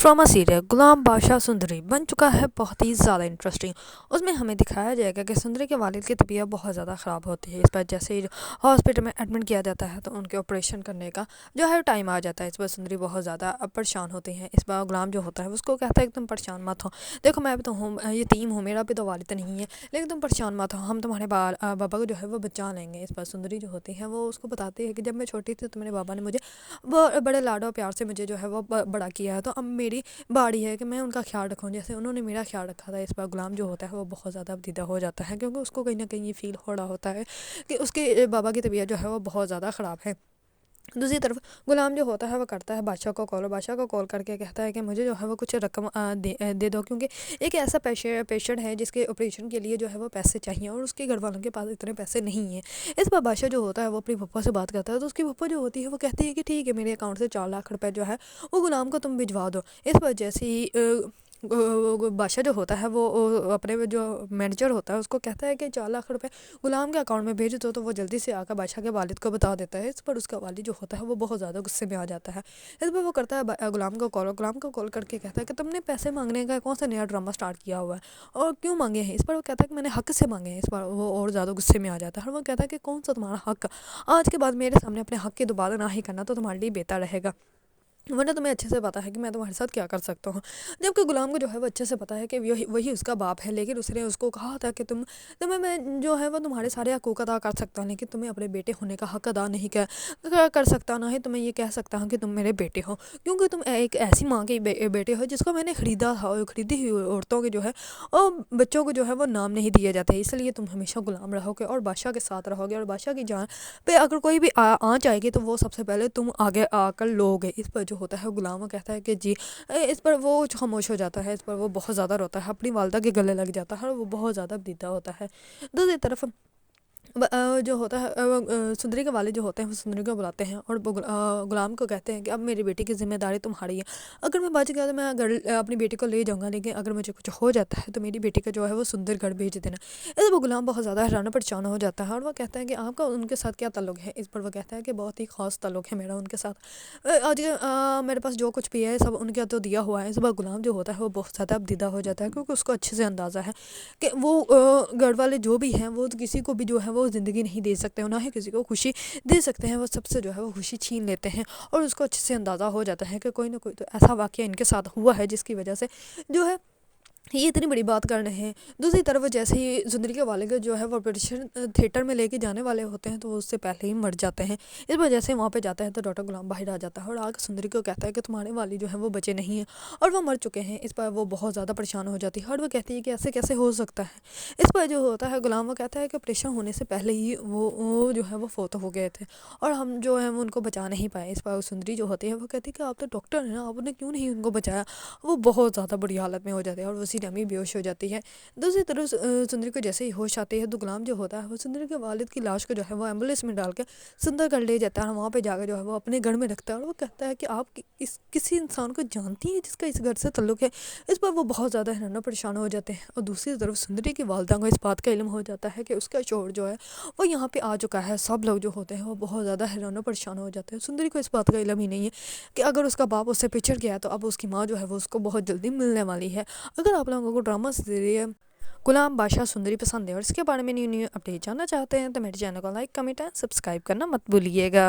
Drama serial गुलाम बादशाह सुंदरी बन चुका है बहुत ही ज़्यादा इंटरेस्टिंग। उसमें हमें दिखाया जाएगा कि सुंदरी के वालिद की तबीयत बहुत ज़्यादा ख़राब होती है। इस पर जैसे ही हॉस्पिटल में एडमिट किया जाता है तो उनके ऑपरेशन करने का जो है टाइम आ जाता है। इस पर सुंदरी बहुत ज़्यादा परेशान होती हैं। इस पर गुलाम जो होता है उसको कहता है कि तुम परेशान मत हो, देखो मैं भी तो हूँ, यतीम हूँ, मेरा भी तो वालिद नहीं है, लेकिन तुम परेशान मत हो, हम तुम्हारे बाबा को जो है वो बचा लेंगे। इस पर सुंदरी जो होती है वो उसको बताती है कि जब मैं छोटी थी तो मेरे बाबा ने मुझे वो बड़े लाडो प्यार से मुझे जो है वो बड़ा किया है, तो अब मेरी बारी है कि मैं उनका ख्याल रखूँ जैसे उन्होंने मेरा ख्याल रखा था। इस पर गुलाम जो होता है वो बहुत ज़्यादा अबदीदा हो जाता है, क्योंकि उसको कहीं ना कहीं ये फील हो रहा होता है कि उसके बाबा की तबीयत जो है वो बहुत ज़्यादा ख़राब है। दूसरी तरफ गुलाम जो होता है वो करता है बादशाह को कॉल, और बादशाह को कॉल करके कहता है कि मुझे जो है वो कुछ रकम दे दो, क्योंकि एक ऐसा पेशेंट है जिसके ऑपरेशन के लिए जो है वो पैसे चाहिए और उसके घर वालों के पास इतने पैसे नहीं हैं। इस पर बादशाह जो होता है वो अपनी पप्पा से बात करता है, तो उसकी पप्पा जो होती है वो कहती है कि ठीक है, मेरे अकाउंट से 4 लाख रुपए जो है वो गुलाम को तुम भिजवा दो। इस पर जैसे ही बादशाह जो होता है वो अपने जो मैनेजर होता है उसको कहता है कि 4 लाख रुपए गुलाम के अकाउंट में भेज दो, तो वो जल्दी से आकर बादशाह के वालिद को बता देता है। इस पर उसका वालिद जो होता है वो बहुत ज़्यादा गुस्से में आ जाता है। इस पर वो करता है गुलाम को कॉल करके कहता है कि तुमने पैसे मांगने का कौन सा नया ड्रामा स्टार्ट किया हुआ है और क्यों मांगे हैं। इस पर वो कहता है कि मैंने हक से मांगे हैं। इस पर वो और ज़्यादा गुस्से में आ जाता है और वो कहता है कि कौन सा तुम्हारा हक, आज के बाद मेरे सामने अपने हक की दोबारा ना ही करना तो तुम्हारे लिए बेहतर रहेगा, वरना तुम्हें अच्छे से पता है कि मैं तुम्हारे साथ क्या कर सकता हूँ। जबकि गुलाम को जो है वो अच्छे से पता है कि वही उसका बाप है, लेकिन उसने उसको कहा था कि तुम्हें मैं जो है वो तुम्हारे सारे हकूक़ अदा कर सकता हूँ, लेकिन तुम्हें अपने बेटे होने का हक अदा नहीं कर सकता, ना ही तुम्हें ये कह सकता हूँ कि तुम मेरे बेटे हो, क्योंकि तुम एक ऐसी माँ के बेटे हो जिसको मैंने ख़रीदा था, और ख़रीदी हुई औरतों के जो है और बच्चों को जो है वो नाम नहीं दिए जाते, इसलिए तुम हमेशा गुलाम रहोगे और बादशाह के साथ रहोगे, और बादशाह की जान पे अगर कोई भी आँच आएगी तो वो सबसे पहले तुम आगे आकर लोगे। इस पर जो होता है गुलाम कहता है कि जी। इस पर वो खामोश हो जाता है। इस पर वो बहुत ज़्यादा रोता है, अपनी वालदा के गले लग जाता है और वो बहुत ज़्यादा दीदा होता है। दूसरी तरफ जो होता है सुंदरी के वाले जो होते हैं वो सुंदरी को बुलाते हैं और गुलाम को कहते हैं कि अब मेरी बेटी की जिम्मेदारी तुम्हारी है, अगर मैं बच गया तो मैं अपनी बेटी को ले जाऊंगा, लेकिन अगर मुझे कुछ हो जाता है तो मेरी बेटी का जो है वो सुंदरगढ़ भेज देना। इस पर गुलाम बहुत ज़्यादा हैरान परेशान हो जाता है और वो कहता है कि आपका उनके साथ क्या ताल्लुक़ है। इस पर वो कहता है कि बहुत ही ख़ास ताल्लुक़ है मेरा उनके साथ, आज मेरे पास जो कुछ भी है सब उनके तो दिया हुआ है। इस पर गुलाम जो होता है वो बहुत ज़्यादा दीदा हो जाता है, क्योंकि उसको अच्छे से अंदाज़ा है कि वो घर वाले जो भी हैं वो किसी को भी जो है वो ज़िंदगी नहीं दे सकते, ना ही किसी को खुशी दे सकते हैं, वो सबसे जो है वो खुशी छीन लेते हैं। और उसको अच्छे से अंदाज़ा हो जाता है कि कोई ना कोई तो ऐसा वाक़या इनके साथ हुआ है जिसकी वजह से जो है ये इतनी बड़ी बात कर रहे हैं। दूसरी तरफ जैसे ही सुंदरी के वाले जो है वो ऑपरेशन थिएटर में लेके जाने वाले होते हैं तो वो उससे पहले ही मर जाते हैं। इस वजह से वहाँ पे जाता है तो डॉक्टर गुलाम बाहर आ जाता है और आकर सुंदरी को कहता है कि तुम्हारे वाली जो है वो बचे नहीं हैं और वो मर चुके हैं। इस पर वो बहुत ज़्यादा परेशान हो जाती है और वो कहती है कि ऐसे कैसे हो सकता है। इस पर जो होता है गुलाम वो कहता है कि ऑपरेशन होने से पहले ही वो जो है वो फोत हो गए थे और हम जो है वो उनको बचा नहीं पाए। इस पर सुंदरी जो होती है वो कहती है कि आप तो डॉक्टर हैं, आपने क्यों नहीं उनको बचाया। वो बहुत ज़्यादा बुरी हालत में हो जाते हैं और उसी टाइम ही बेहोश हो जाती है। दूसरी तरफ सुंदरी को जैसे ही होश आती है तो गुलाम जो होता है वो सुंदरी के वालिद की लाश को जो है वो एम्बुलेंस में डाल के सुंदरगढ़ ले जाता है और वहाँ पे जाकर जो है वो अपने घर में रखता है और वो कहता है कि आप किसी इंसान को जानती हैं जिसका इस घर से ताल्लुक़ है। इस पर वो बहुत ज़्यादा हैरान परेशान हो जाते हैं और दूसरी तरफ सुंदरी की वालदा को इस बात का इल्म हो जाता है कि उसका शौहर जो है वो यहाँ पे आ चुका है। सब लोग जो होते हैं वो बहुत ज़्यादा हैरान परेशान हो जाते हैं। सुंदरी को इस बात का इल्म ही नहीं है कि अगर उसका बाप उससे पिछड़ गया तो अब उसकी माँ जो है वो उसको बहुत जल्दी मिलने वाली है। अगर आप लोगों को ड्रामा से गुलाम बादशाह सुंदरी पसंद है और इसके बारे में न्यू अपडेट जानना चाहते हैं तो मेरे चैनल को लाइक कमेंट एंड सब्सक्राइब करना मत भूलिएगा।